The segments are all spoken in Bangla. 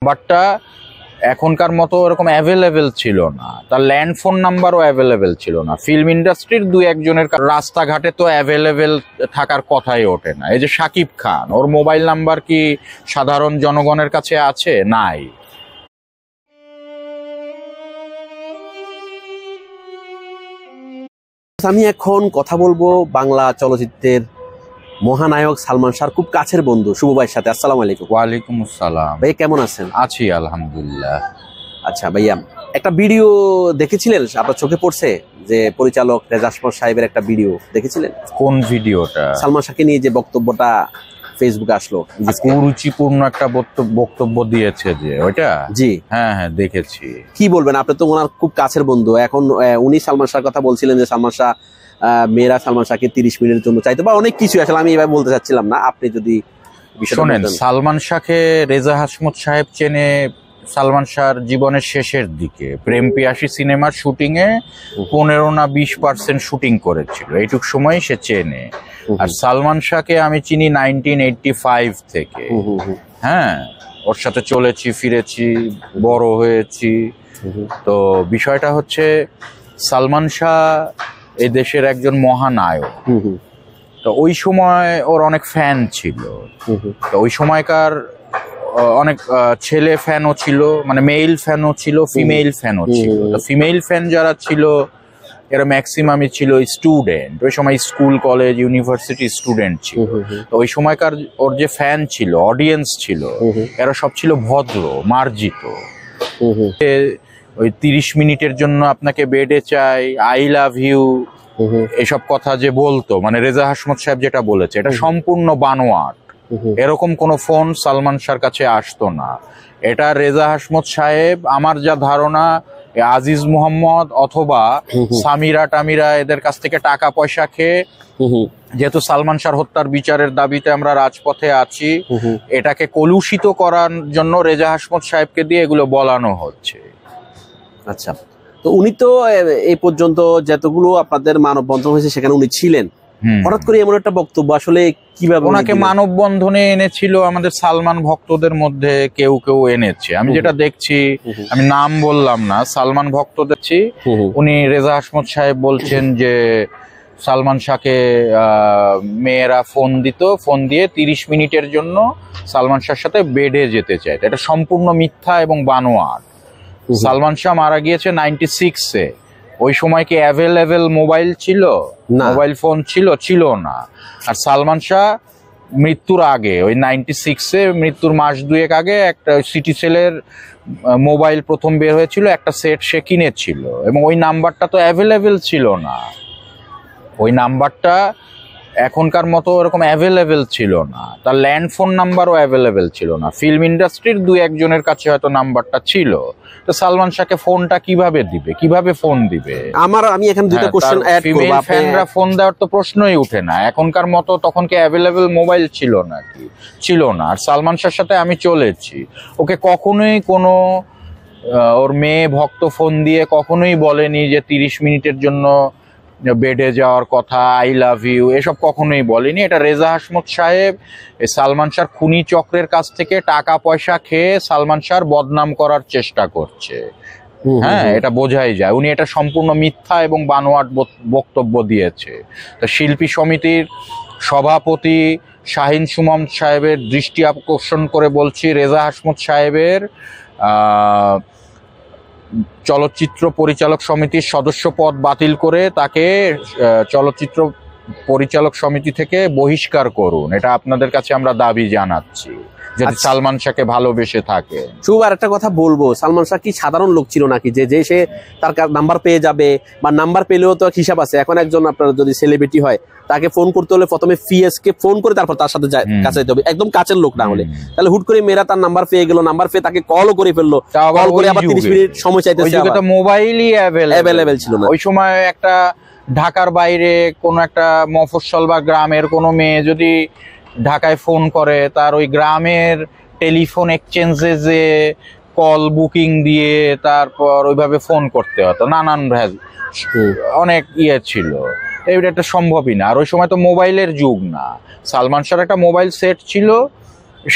নাম্বারটা এখনকার মতো এরকম অ্যাভেলেবেল ছিল না, তার ল্যান্ড ফোন নাম্বারও অ্যাভেলেবেল ছিল না। ফিল্ম ইন্ডাস্ট্রির দুই একজনের রাস্তাঘাটে তো অ্যাভেলেবেল থাকার কথাই ওঠে না। এই যে শাকিব খান, ওর মোবাইল নাম্বার কি সাধারণ জনগণের কাছে আছে? নাই। আমি এখন কথা বলবো বাংলা চলচ্চিত্রের মহানায়ক সালমান শাহর খুব কাছের বন্ধু শুভ ভাইয়ের সাথে। আসসালামু আলাইকুম। ওয়ালাইকুম আসসালাম। ভাই কেমন আছেন? আছি আলহামদুলিল্লাহ। আচ্ছা ভাইয়া, একটা ভিডিও দেখেছিলেন, আপনার চোখে পড়ছে যে পরিচালক রেজা হাশমত সাহেবের একটা ভিডিও দেখেছিলেন? কোন ভিডিওটা? সালমান শাহকে নিয়ে যে বক্তব্যটা ফেসবুকে আসলো, কুরুচিপূর্ণ একটা বক্তব্য দিয়েছে যে ওইটা। জি হ্যাঁ হ্যাঁ দেখেছি। কি বলবেন? আপনি তো ওনার খুব কাছের বন্ধু। এখন উনি সালমান শাহর কথা বলছিলেন যে সালমান শাহ মেয়েরা সালমান শাহকে 30 মিনিটের জন্য চাইতো বা অনেক কিছু। আসলে আমি এবার বলতে চাচ্ছিলাম না, আপনি যদি শোনেন। সালমান শাহকে রেজা হাশমত সাহেব চেনে সালমান শাহর জীবনের শেষের দিকে। প্রেম পিয়াসী সিনেমার শুটিং এ 15 না 20% শুটিং করেছিল, এইটুক সময় সে চেনে। আর সালমান শাহকে আমি চিনি 1985 থেকে। হ্যাঁ, ওর সাথে চলেছি ফিরেছি, বড় হয়েছি। তো বিষয়টা হচ্ছে সালমান শাহ এই দেশের একজন মহানায়ক। তো ওই সময় ওর অনেক ফ্যান ছিল। তো ওই সময়কার অনেক ছেলে ফ্যানও ছিল, মানে মেল ফ্যানও ছিল, ফিমেল ফ্যানও ছিল। তো ফিমেল ফ্যান যারা ছিল এরা ম্যাক্সিমামই ছিল স্টুডেন্ট, ওই সময় স্কুল কলেজ ইউনিভার্সিটি স্টুডেন্ট ছিল। তো ওই সময়কার ওর যে ফ্যান ছিল, অডিয়েন্স ছিল, এরা সব ছিল ভদ্র মার্জিত। ওই 30 মিনিটের জন্য আপনাকে বেডে চাই, আই লাভ ইউ, এসব কথা যে বলতো, মানে রেজা হাশমত সাহেব যেটা বলেছে এটা সম্পূর্ণ বানোয়াট। এরকম কোন ফোন সালমান শাহর কাছে আসতো না। এটা রেজা হাশমত সাহেব, আমার যা ধারণা, আজিজ মোহাম্মদ অথবা সামিরা টামিরা এদের কাছ থেকে টাকা পয়সা খেয়ে, যেহেতু সালমান শাহর হত্যার বিচারের দাবিতে আমরা রাজপথে আছি, এটাকে কলুষিত করার জন্য রেজা হাশমত সাহেবকে দিয়ে এগুলো বলানো হচ্ছে। আচ্ছা, তো উনি তো এই পর্যন্ত যতগুলো আপনাদের মানববন্ধন হয়েছে সেখানে উনি ছিলেন। হঠাৎ করে এমন একটা বক্তব্য, আসলে কিভাবে ওনাকে মানববন্ধনে এনেছিল আমাদের সালমান ভক্তদের মধ্যে কেউ কেউ এনেছে। আমি যেটা দেখছি, আমি নাম বললাম না, সালমান ভক্ত দেখছি। উনি রেজা হাশমত সাহেব বলছেন যে সালমান শাহকে মেয়েরা ফোন দিত, ফোন দিয়ে 30 মিনিটের জন্য সালমান শাহর সাথে বেডে যেতে চাইতো। এটা সম্পূর্ণ মিথ্যা এবং বানোয়াট। সালমান শাহ মারা গিয়েছে 96-এ। ওই সময় কি অ্যাভেলেবেল মোবাইল ছিল? মোবাইল ফোন ছিল না। আর সালমান শাহ মৃত্যুর আগে, ওই 96-এ মৃত্যুর মাস দুয়েক আগে, একটা সিটি সেলের মোবাইল প্রথম বের হয়েছিল, একটা সেট সে কিনেছিল, এবং ওই নাম্বারটা তো অ্যাভেলেবেল ছিল না। ওই নাম্বারটা এখনকার মতো এরকম অ্যাভেলেবেল ছিল না, তার ল্যান্ড ফোন নাম্বারও অ্যাভেলেবেল ছিল না। ফিল্ম ইন্ডাস্ট্রির দুই একজনের কাছে হয়তো নাম্বারটা ছিল। তো সালমান শাহকে ফোনটা কিভাবে দিবে, কিভাবে ফোন দিবে? আমি এখানে দুটো কোশ্চেন অ্যাড করব। ফিমেল ফ্যানরা ফোন দেওয়ার তো প্রশ্নই ওঠে না। এখনকার মতো তখন কি অ্যাভেলেবেল মোবাইল ছিল নাকি? ছিল না। আর সালমান শাহর সাথে আমি চলেছি, ওকে কখনোই কোনো ওর মেয়ে ভক্ত ফোন দিয়ে কখনোই বলেনি যে 30 মিনিটের জন্য বেডে যাওয়ার কথা, আই লাভ ইউ, এসব কখনোই বলেনি। এটা রেজা হাশমত সাহেব সালমান শাহর খুনি চক্রের কাছ থেকে টাকা পয়সা খেয়ে সালমান শাহর বদনাম করার চেষ্টা করছে। হ্যাঁ, এটা বোঝাই যায়। উনি এটা সম্পূর্ণ মিথ্যা এবং বানোয়াট বক্তব্য দিয়েছে। তো শিল্পী সমিতির সভাপতি শাহিন সুমন সাহেবের দৃষ্টি আকর্ষণ করে বলছি, রেজা হাশমত সাহেবের চলচ্চিত্র পরিচালক সমিতির সদস্য পদ বাতিল করে তাকে চলচ্চিত্র পরিচালক সমিতি থেকে বহিষ্কার করুন। এটা আপনাদের কাছে আমরা দাবি জানাচ্ছি, যদি সালমান শাহকে ভালোবেসে থাকে। শুভ, আর একটা কথা বলবো, সালমান শাহ কি সাধারণ লোক ছিল নাকি যে সে তার নাম্বার পেয়ে যাবে? বা নাম্বার পেলেও তো হিসাব আছে। এখন একজন আপনার যদি সেলিব্রিটি হয়, তাকে ফোন করতে হলে প্রথমে ফিএসকে ফোন করে তারপর তার সাথে কাছে যেতে হবে, একদম কাছের লোক না হলে। তাহলে হুট করে মেয়েরা তার নাম্বার পেয়ে গেল, নাম্বার পেয়ে তাকে কলও করে ফেললো, কল করে আবার 30 মিনিট সময় চাইতেছে। মোবাইলই অ্যাভেলেবেল ছিল না ওই সময়। একটা ঢাকার বাইরে কোনো একটা মফস্বল বা গ্রামের কোনো মেয়ে যদি ঢাকায় ফোন করে, তার ওই গ্রামের টেলিফোন এক্সচেঞ্জে যে কল বুকিং দিয়ে তারপর ওইভাবে ফোন করতে হতো, নানান অনেক ছিল। এটা একটা সম্ভবই না। আর ওই সময় তো মোবাইলের যুগ না। সালমান শাহর একটা মোবাইল সেট ছিল,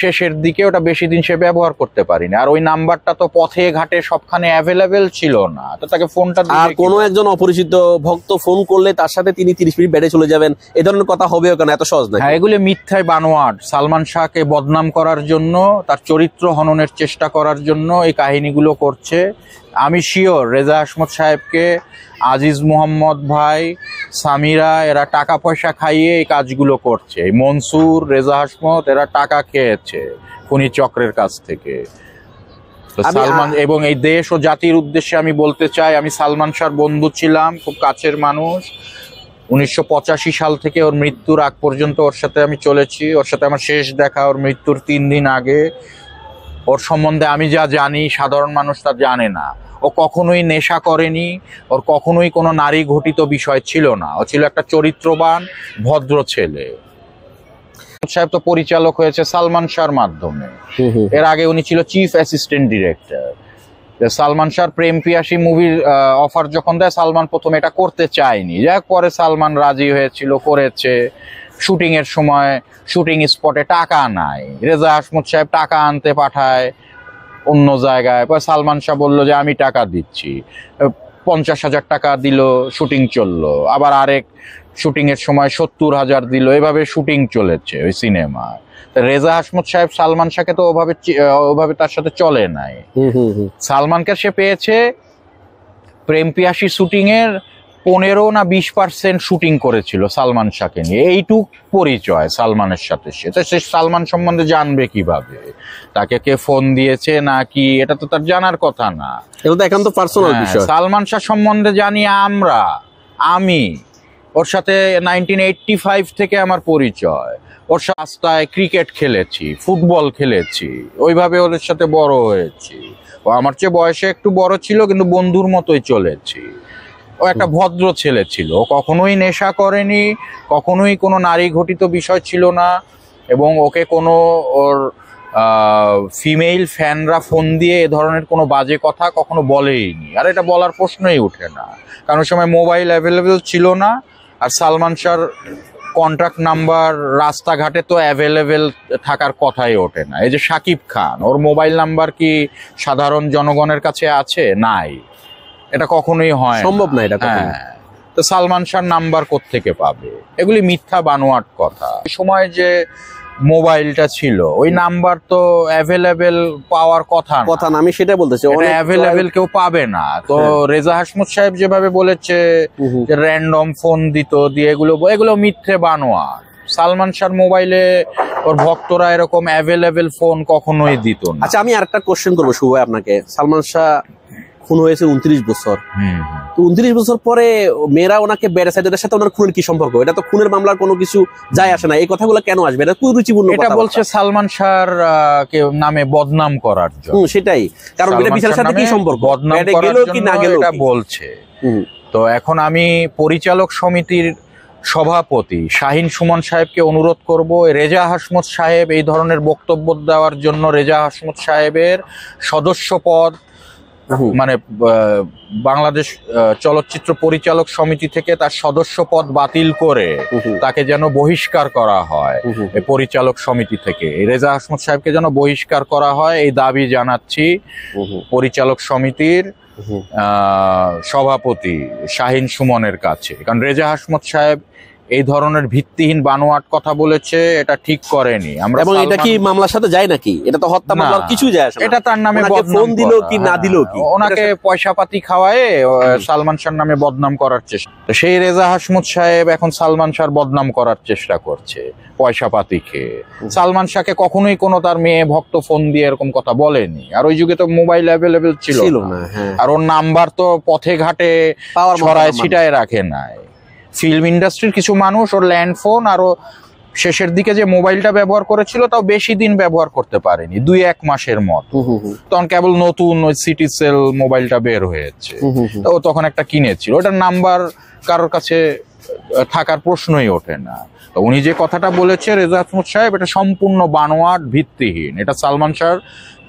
শেষের দিকে ওটা বেশি দিন সে ব্যবহার করতে পারিনি। আর ওই নাম্বারটা তো পথে ঘাটে সবখানে অ্যাভেলেবেল ছিল না, তো তাকে ফোনটা আর কোনো একজন অপরিচিত ভক্ত ফোন করলে তার সাথে তিনি 30 মিনিট বেড়ে চলে যাবেন, এই ধরনের কথা হবেও কেন? এত সহজ না। হ্যাঁ, এগুলো মিথ্যায় বানোয়াট। সালমান শাহকে বদনাম করার জন্য, তার চরিত্র হননের চেষ্টা করার জন্য এই কাহিনীগুলো করছে। আমি শিওর রেজা হাশমত সাহেবকে আজিজ মোহাম্মদ ভাই, সামিরা এরা টাকা পয়সা খাইয়ে এই কাজগুলো করছে। এই মনসুর, রেজা হাশমত এরা টাকা খেয়েছে খুনি চক্রের কাছ থেকে। তো সালমান এবং এই দেশ ও জাতির উদ্দেশ্যে আমি বলতে চাই, আমি সালমান শাহর বন্ধু ছিলাম, খুব কাছের মানুষ। 1985 সাল থেকে ওর মৃত্যুর আগ পর্যন্ত ওর সাথে আমি চলেছি। ওর সাথে আমার শেষ দেখা ওর মৃত্যুর 3 দিন আগে। ওর সম্বন্ধে আমি যা জানি সাধারণ মানুষ তা জানে না। ও কখনোই নেশা করেনি, ওর কখনোই কোনো নারী ঘটিত বিষয় ছিল না। ও ছিল একটা চরিত্রবান ভদ্র ছেলে। সাহেব তো পরিচালক হয়েছে সালমান শাহর মাধ্যমে। এর আগে উনি ছিল চিফ অ্যাসিস্ট্যান্ট ডিরেক্টর। সালমান শাহর প্রেম পিয়াসী মুভির অফার যখন দেয়, সালমান প্রথমে এটা করতে চায়নি, যাক পরে সালমান রাজি হয়েছিল, করেছে। শুটিং এর সময় শুটিং স্পটে টাকা নাই, রেজা হাশমত সাহেব টাকা আনতে পাঠায় অন্য জায়গায়। পরে সালমান শাহ বললো যে আমি টাকা দিচ্ছি, 50,000 টাকা দিল, শুটিং চললো। আবার আরেক শুটিং এর সময় 70,000 দিল। এভাবে শুটিং চলেছে ওই সিনেমা। রেজা হাশমত সাহেব সালমান শাহকে তো ওভাবে তার সাথে চলে নাই। সালমানকে সে পেয়েছে প্রেম পিয়াসী শুটিং এর 15 না 20% শুটিং করেছিল সালমান শাহকে নিয়ে। এইটুক পরিচয় সালমানের সাথে। সে সালমান সম্বন্ধে জানবে কিভাবে? তাকে কে ফোন দিয়েছে নাকি, এটা তো তার জানার কথা না। এটা তো একান্ত পার্সোনাল বিষয়। সালমান শাহ সম্বন্ধে জানি আমি ওর সাথে 1985 থেকে আমার পরিচয়। ওর রাস্তায় ক্রিকেট খেলেছি, ফুটবল খেলেছি, ওইভাবে ওদের সাথে বড় হয়েছি। ও আমার চেয়ে বয়সে একটু বড় ছিল, কিন্তু বন্ধুর মতোই চলেছি। ও একটা ভদ্র ছেলে ছিল, ও কখনোই নেশা করেনি, কখনোই কোনো নারী ঘটিত বিষয় ছিল না। এবং ওকে কোনো ওর ফিমেল ফ্যানরা ফোন দিয়ে এ ধরনের কোনো বাজে কথা কখনো বলেইনি। আর এটা বলার প্রশ্নই ওঠে না, কারণ ওই সময় মোবাইল অ্যাভেলেবেল ছিল না। আর সালমান শাহর কন্ট্যাক্ট নাম্বার রাস্তাঘাটে তো অ্যাভেলেবেল থাকার কথাই ওঠে না। এই যে শাকিব খান, ওর মোবাইল নাম্বার কি সাধারণ জনগণের কাছে আছে? নাই, এটা কখনোই হয় সম্ভব না এটা। হ্যাঁ, তো সালমান শাহর নাম্বার কোত্থেকে পাবে? এগুলি মিথ্যা বানোয়াট কথা। এই সময় যে মোবাইলটা ছিল, ওই নাম্বার তো অ্যাভেলেবেল পাওয়ার কথা না। আমি সেটা বলতেছি, অ্যাভেলেবেল কেউ পাবে না। তো রেজা হাশমত সাহেব যেভাবে বলেছে যে র্যান্ডম ফোন দিত, দিয়ে এগুলো মিথ্যে বানোয়াট। সালমান শাহর মোবাইলে ওর ভক্তরা এরকম অ্যাভেলেবেল ফোন কখনোই দিত না। আচ্ছা, আমি আরেকটা কোশ্চেন করবো শুভ আপনাকে। সালমান শাহ খুন হয়েছে 29 বছর। তো 29 বছর পরে মেয়েরা ওনাকে বেড়ে চাইছে, ওদের সাথে ওনার খুনের কি সম্পর্ক? এটা তো খুনের মামলার কোনো কিছু যায় আসে না। এই কথাগুলো কেন আসবে? এটা কুরুচিপূর্ণ কথা। এটা বলছে সালমান শাহর নামে বদনাম করার জন্য। সেটাই, কারণ এটা বিচারের সাথে কি সম্পর্ক? বদনাম করার জন্য এটা বলছে। তো এখন আমি পরিচালক সমিতির সভাপতি শাহিন সুমন সাহেবকে অনুরোধ করব, রেজা হাশমত সাহেব এই ধরনের বক্তব্য দেওয়ার জন্য রেজা হাশমত সাহেবের সদস্য পদ, মানে বাংলাদেশ চলচ্চিত্র পরিচালক সমিতি থেকে তার সদস্য পদ বাতিল করে তাকে যেন বহিষ্কার করা হয় পরিচালক সমিতি থেকে। রেজা হাশমত সাহেবকে যেন বহিষ্কার করা হয়, এই দাবি জানাচ্ছি পরিচালক সমিতির সভাপতি শাহিন সুমনের কাছে। কারণ রেজা হাশমত সাহেব এই ধরনের ভিত্তিহীন বানোয়াট কথা বলেছে, এটা ঠিক করেনি। আমরা এবং এটা কি মামলার সাথে যায় নাকি? এটা তো হত্যা মামলার কিছু যায় আসে না। এটা তার নামে ফোন দিল কি না দিল কি, ওনাকে পয়সা পাতি খাওয়ায় সালমান শাহর নামে বদনাম করার চেষ্টা। সেই রেজা হাশমত সাহেব এখন সালমান শাহর বদনাম করার চেষ্টা করছে পয়সা পাতি খেয়ে। সালমান শাহকে কখনোই কোনো তার মেয়ে ভক্ত ফোন দিয়ে এরকম কথা বলেনি। আর ওই যুগে তো মোবাইল অ্যাভেলেবেল ছিল না। আর ওর নাম্বার তো পথে ঘাটে ছড়ায় ছিটায় রাখে নাই। ফিল্ম ইন্ডাস্ট্রির কিছু মানুষ ওর ল্যান্ড ফোন আরো শেষের দিকে যে মোবাইলটা ব্যবহার করেছিল তাও বেশি দিন ব্যবহার করতে পারেনি, 2-1 মাসের মতো। তখন কেবল নতুন ওই সিটি সেল মোবাইলটা বের হয়েছে, তো ও তখন একটা কিনেছিল। ওটার নাম্বার কারোর কাছে থাকার প্রশ্নই ওঠে না। তো উনি যে কথাটা বলেছে রেজা হাশমত সাহেব, এটা সম্পূর্ণ বানোয়াট, ভিত্তিহীন। এটা সালমান শাহর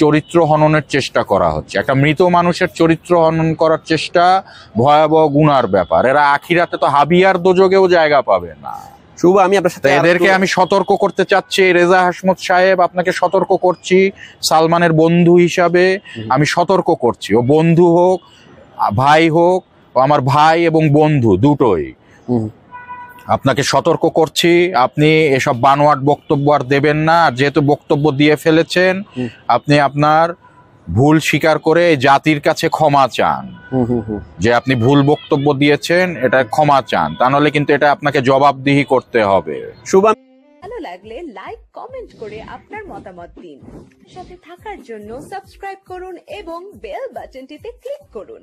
চরিত্র হননের চেষ্টা করা হচ্ছে। একটা মৃত মানুষের চরিত্র হনন করার চেষ্টা ভয়াবহ গুনার ব্যাপার। এরা আখিরাতে তো হাবিয়ার দোজগেও জায়গা পাবে না। শুভ, আমি আপনার সাথে এদেরকে আমি সতর্ক করতে চাচ্ছি। রেজা হাশমত সাহেব, আপনাকে সতর্ক করছি সালমানের বন্ধু হিসাবে। আমি সতর্ক করছি, ও বন্ধু হোক ভাই হোক, ও আমার ভাই এবং বন্ধু দুটোই। আপনাকে সতর্ক করছি, আপনি এসব বানোয়াট বক্তব্য আর দেবেন না। আর যেহেতু বক্তব্য দিয়ে ফেলেছেন, আপনি আপনার ভুল স্বীকার করে জাতির কাছে ক্ষমা চান, যে আপনি ভুল বক্তব্য দিয়েছেন, এটা ক্ষমা চান, তা নাহলে কিন্তু এটা আপনাকে জবাবদিহি করতে হবে। শুভ, ভালো লাগলে লাইক কমেন্ট করে আপনার মতামত দিন। সাথে থাকার জন্য সাবস্ক্রাইব করুন এবং বেল বাটনটিতে ক্লিক করুন।